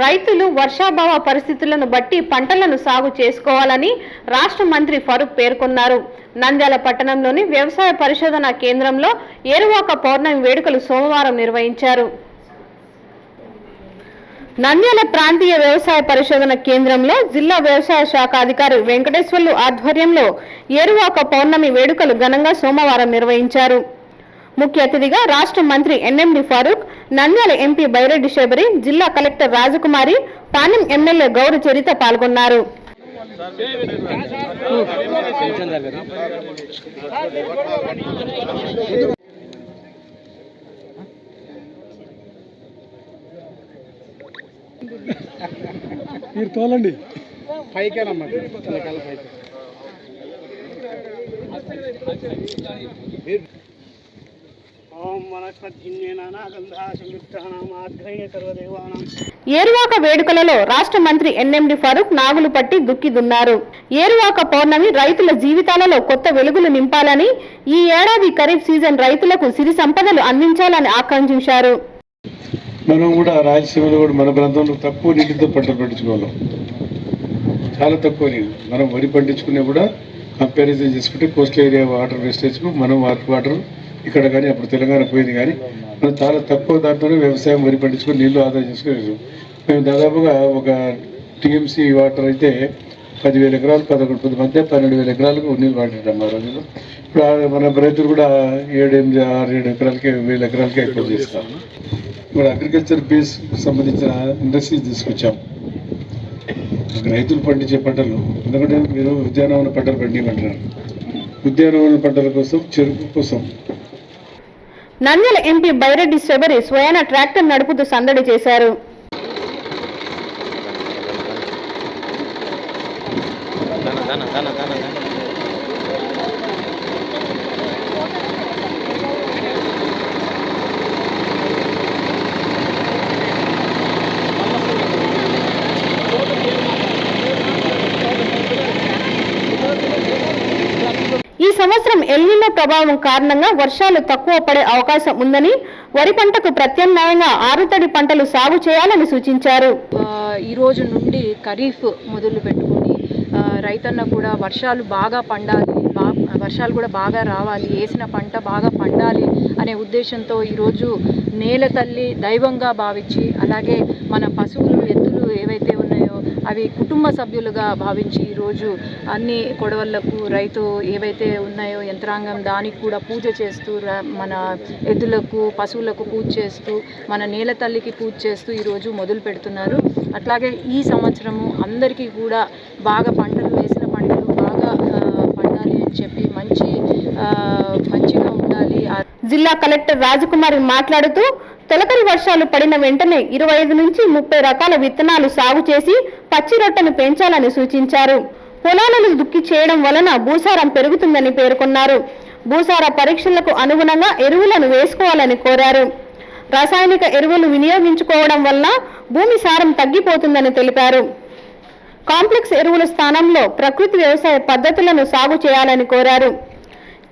రైతులు వర్షాభావ పరిస్థితులను బట్టి పంటలను సాగు చేసుకోవాలని రాష్ట్ర మంత్రి ఫరూక్ పేర్కొన్నారు. నంద్యాల పట్టణంలోని వ్యవసాయ పరిశోధన కేంద్రంలో ఏరువాక పౌర్ణమి వేడుకలు సోమవారం నిర్వహించారు. నంద్యాల ప్రాంతీయ వ్యవసాయ పరిశోధన కేంద్రంలో జిల్లా వ్యవసాయ శాఖ అధికారి వెంకటేశ్వర్లు ఆధ్వర్యంలో ఏరువాక పౌర్ణమి వేడుకలు ఘనంగా సోమవారం నిర్వహించారు. ముఖ్య అతిథిగా రాష్ట్ర మంత్రి ఎన్ఎండి ఫరూక్, నంద్యాల ఎంపీ బైరెడ్డి శబరి, జిల్లా కలెక్టర్ రాజకుమారి, పాణ్యం ఎమ్మెల్యే గౌరు చరిత పాల్గొన్నారు. మీరు తోలండి పైకేనమ్మా ఏరువాక వేడుకలలో రాష్ట్ర మంత్రి ఎన్ఎండి ఫరూక్ నాగులు పట్టి దుక్కి దున్నారు. ఏరువాక పౌర్ణమి రైతుల జీవితాలలో కొత్త వెలుగులు నింపాలని, ఈ ఏడాది ఖరీఫ్ సీజన్ రైతులకు సిరి సంపదలు అందించాలని ఆకాంక్షించారు. మనం కూడా రాయలసీమలో కూడా మన ప్రాంతంలో తక్కువ నీటితో పంటలు పండించుకోవాలి. చాలా తక్కువ నీళ్ళు. మనం వరి పండించుకునే కూడా కంపారిజన్ చేసుకుంటే కోస్టల్ ఏరియా వాటర్ వేస్టేజ్కు మనం వాటర్ ఇక్కడ కానీ అప్పుడు తెలంగాణ పోయింది, కానీ మనం చాలా తక్కువ దాంట్లోనే వ్యవసాయం వరి పండించుకొని నీళ్లు ఆదా చేసుకునేది. మేము దాదాపుగా ఒక టీఎంసీ వాటర్ అయితే 10,000 ఎకరాలు 11 మధ్య 12,000 ఎకరాలకు నీళ్ళు వాడినాం ఆ రోజుల్లో. ఇప్పుడు మన రైతులు కూడా 7, 8, 6, 7 ఎకరాలకే 1,000 ఎకరాలకే ఎక్కువ చేస్తాం. ఇప్పుడు అగ్రికల్చర్ బేస్ సంబంధించిన ఇండస్ట్రీస్ తీసుకొచ్చాం. రైతులు పండించే పంటలు, ఎందుకంటే మీరు ఉద్యానవన పంటలు పండించమంటున్నారు. ఉద్యానవన పంటల కోసం, చెరుకు కోసం. నంద్యాల ఎంపీ బైరెడ్డి శబరి స్వయాన ట్రాక్టర్ నడుపుతూ సందడి చేశారు. ఈ సంవత్సరం ఎల్నినో ప్రభావం కారణంగా వర్షాలు తక్కువ పడే అవకాశం ఉందని, వరి పంటకు ప్రత్యామ్నాయంగా ఆరుతడి పంటలు సాగు చేయాలని సూచించారు. ఈ రోజు నుండి ఖరీఫ్ మొదలు పెట్టుకుని రైతన్న కూడా వర్షాలు బాగా పండాలి, వర్షాలు కూడా బాగా రావాలి, వేసిన పంట బాగా పండాలి అనే ఉద్దేశంతో ఈరోజు నేల తల్లి దైవంగా భావించి, అలాగే మన పశువులు, ఎద్దులు ఏవైతే ఉన్నాయో అవి కుటుంబ సభ్యులుగా భావించి ఈరోజు అన్ని కొడవళ్లకు రైతు ఏవైతే ఉన్నాయో యంత్రాంగం దానికి కూడా పూజ చేస్తూ, మన ఎద్దులకు పశువులకు పూజ చేస్తూ, మన నేల తల్లికి పూజ చేస్తూ ఈరోజు మొదలు పెడుతున్నారు. అట్లాగే ఈ సంవత్సరము అందరికీ కూడా బాగా పంటలు, వేసిన పంటలు బాగా పండాలి అని చెప్పి మంచిగా ఉండాలి. జిల్లా కలెక్టర్ రాజకుమారి మాట్లాడుతూ, తొలకరి వర్షాలు పడిన వెంటనే 25 నుంచి 30 రకాల విత్తనాలు సాగు చేసి పచ్చి రొట్టెను పెంచాలని సూచించారు. పొలాలను దుక్కి చేయడం వలన భూసారం పెరుగుతుందని పేర్కొన్నారు. భూసార పరీక్షలకు అనుగుణంగా ఎరువులను వేసుకోవాలని కోరారు. రాసాయనిక ఎరువులు వినియోగించుకోవడం వల్ల భూమి సారం తగ్గిపోతుందని తెలిపారు. కాంప్లెక్స్ ఎరువుల స్థానంలో ప్రకృతి వ్యవసాయ పద్ధతులను సాగు చేయాలని కోరారు.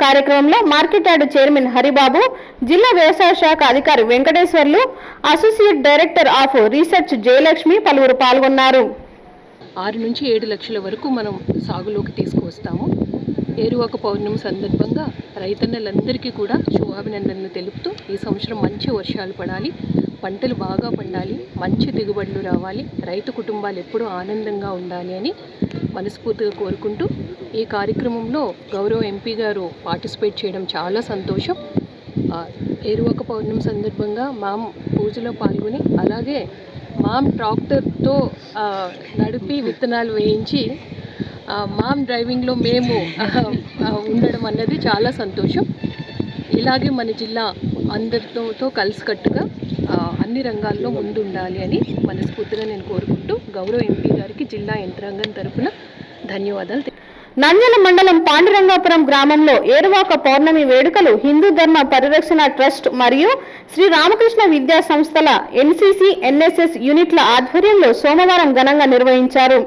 కార్యక్రమంలో మార్కెట్ యార్డు చైర్మన్ హరిబాబు, జిల్లా వ్యవసాయ శాఖ అధికారి Venkateswarlu, associate director of research Jayalakshmi పలువురు పాల్గొన్నారు. 6 నుంచి 7 లక్షల వరకు మనం సాగులోకి తీసుకువస్తాము. ఏరువాక పౌర్ణమి సందర్భంగా రైతన్నలందరికీ కూడా శుభాభినందనలు తెలుపుతూ, ఈ సంవత్సరం మంచి వర్షాలు పడాలి, పంటలు బాగా పండాలి, మంచి దిగుబడులు రావాలి, రైతు కుటుంబాలు ఎప్పుడూ ఆనందంగా ఉండాలి అని మనస్ఫూర్తిగా కోరుకుంటూ, ఈ కార్యక్రమంలో గౌరవ ఎంపీ గారు పార్టిసిపేట్ చేయడం చాలా సంతోషం. ఏరువాక పౌర్ణమి సందర్భంగా మామ్ పూజలో పాల్గొని, అలాగే మామ్ ట్రాక్టర్తో నడిపి విత్తనాలు వేయించి మామ్ డ్రైవింగ్లో మేము ఉండడం అన్నది చాలా సంతోషం. ఇలాగే మన జిల్లా అందరితో కలిసికట్టుగా అన్ని రంగాల్లో ముందుండాలి అని మనస్ఫూర్తిగా నేను కోరుకుంటూ, గౌరవ ఎంపీ గారికి జిల్లా యంత్రాంగం తరఫున ధన్యవాదాలు. నంద్యాల మండలం పాండురంగాపురం గ్రామంలో ఏరువాక పౌర్ణమి వేడుకలు హిందూ ధర్మ పరిరక్షణ ట్రస్ట్ మరియు శ్రీ రామకృష్ణ విద్యా సంస్థల ఎన్సీసీ, ఎన్ఎస్ఎస్ యూనిట్ల ఆధ్వర్యంలో సోమవారం ఘనంగా నిర్వహించారు.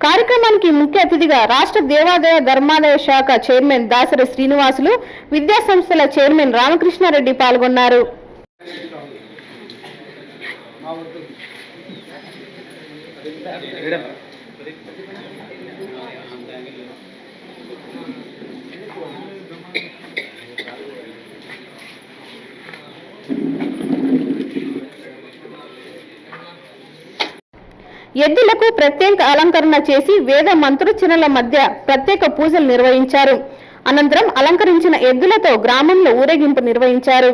కార్యక్రమానికి ముఖ్య అతిథిగా రాష్ట్ర దేవాదాయ ధర్మాదాయ శాఖ చైర్మన్ దాసరి శ్రీనివాసులు, విద్యా సంస్థల చైర్మన్ రామకృష్ణారెడ్డి పాల్గొన్నారు. ఎద్దులకు ప్రత్యేక అలంకరణ చేసి వేద మంత్రోచ్చరణల మధ్య ప్రత్యేక పూజలు నిర్వహించారు. అనంతరం అలంకరించిన ఎద్దులతో గ్రామంలో ఊరేగింపు నిర్వహించారు.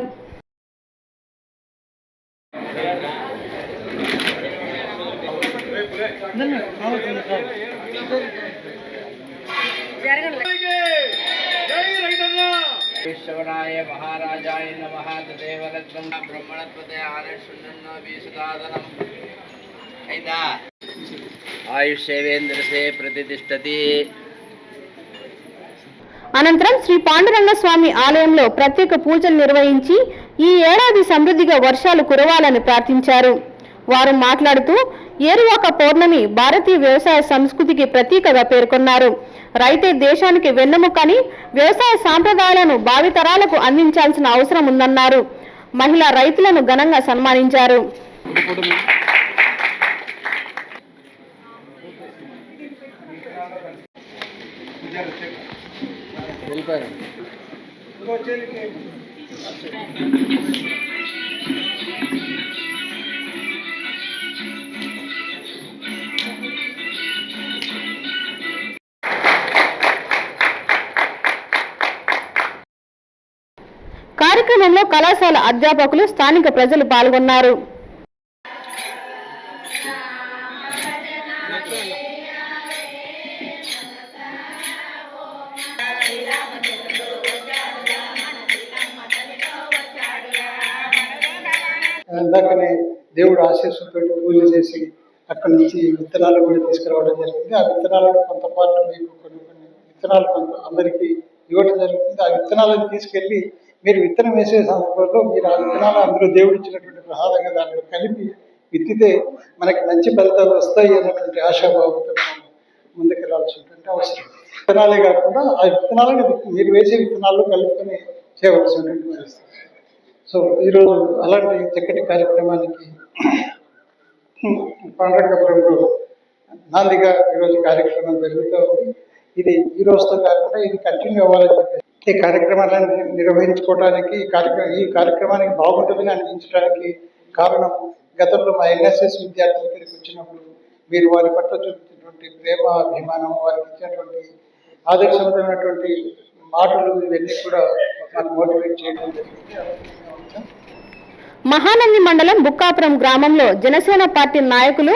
విశ్వనాయ మహారాజాయ నమః తదేవ లగ్నం బ్రహ్మణత్వతే ఆనశున్నో వీసుదాదనం ఐదా ఆయుష్యేవేంద్రసే ప్రతిష్టతి. అనంతరం శ్రీ పాండురంగ స్వామి ఆలయంలో ప్రత్యేక పూజలు నిర్వహించి ఈ ఏడాది సమృద్ధిగా వర్షాలు కురవాలని ప్రార్థించారు. వారు మాట్లాడుతూ ఏరువాక పౌర్ణమి భారతీయ వ్యవసాయ సంస్కృతికి ప్రతీకగా పేర్కొన్నారు. రైతే దేశానికి వెన్నెముకని వ్యవసాయ సాంప్రదాయాలను భావితరాలకు అందించాల్సిన అవసరం ఉందన్నారు. మహిళా రైతులను ఘనంగా సన్మానించారు. కార్యక్రమంలో కళాశాల అధ్యాపకులు, స్థానిక ప్రజలు పాల్గొన్నారు. ఇందాకనే దేవుడు ఆశీస్సుతో పూజ చేసి అక్కడి నుంచి విత్తనాలు కూడా తీసుకురావడం జరిగింది. ఆ విత్తనాలను కొంత పాటు మీకు కొన్ని విత్తనాలు కొంత అందరికీ ఇవ్వడం జరుగుతుంది. ఆ విత్తనాలను తీసుకెళ్ళి మీరు విత్తనం వేసే సందర్భంలో మీరు ఆ విత్తనాలు అందులో దేవుడు ఇచ్చినటువంటి ప్రసాదంగా దాంట్లో కలిపి విత్తితే మనకి మంచి ఫలితాలు వస్తాయి అన్నటువంటి ఆశాభావంతో మనం ముందుకెళ్లాల్సినటువంటి అవసరం. విత్తనాలే కాకుండా ఆ విత్తనాలను మీరు వేసే విత్తనాల్లో కలుపుకొని చేయవలసినటువంటి పరిస్థితి. సో ఈరోజు అలాంటి చక్కటి కార్యక్రమానికి పాండురంగపురంలో నాందిగా ఈరోజు కార్యక్రమం జరుగుతూ ఉంది. ఇది ఈ రోజుతో కాకుండా ఇది కంటిన్యూ అవ్వాలని చెప్పి ఈ కార్యక్రమాలను నిర్వహించుకోవడానికి ఈ కార్యక్రమానికి బాగుంటుందని అనిపించడానికి కారణం గతంలో మా ఎన్ఎస్ఎస్ విద్యార్థుల ఇక్కడికి వచ్చినప్పుడు మీరు వారి పట్ల చూపించినటువంటి ప్రేమ, అభిమానం, వారికి ఇచ్చినటువంటి ఆదర్శవంతమైనటువంటి మాటలు ఇవన్నీ కూడా మాకు మోటివేట్ చేయడం జరిగింది. మహానంది మండలం బుక్కాపురం గ్రామంలో జనసేన పార్టీ నాయకులు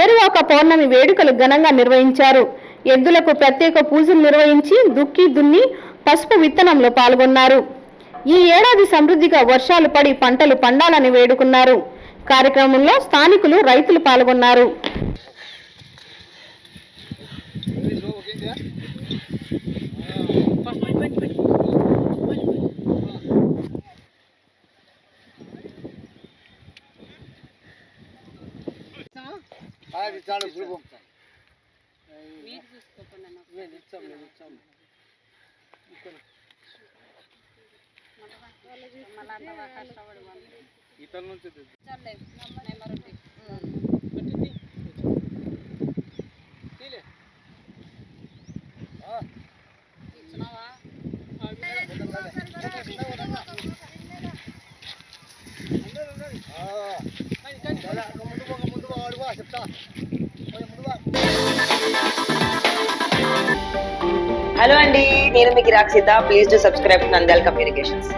ఏరువాక పౌర్ణమి వేడుకలు ఘనంగా నిర్వహించారు. ఎద్దులకు ప్రత్యేక పూజలు నిర్వహించి దుక్కి దున్ని పసుపు విత్తనంలో పాల్గొన్నారు. ఈ ఏడాది సమృద్ధిగా వర్షాలు పడి పంటలు పండాలని వేడుకున్నారు. కార్యక్రమంలో స్థానికులు, రైతులు పాల్గొన్నారు. హలో అండి, నేను మీకు Rakshitha. Please do subscribe to Nandyal communications.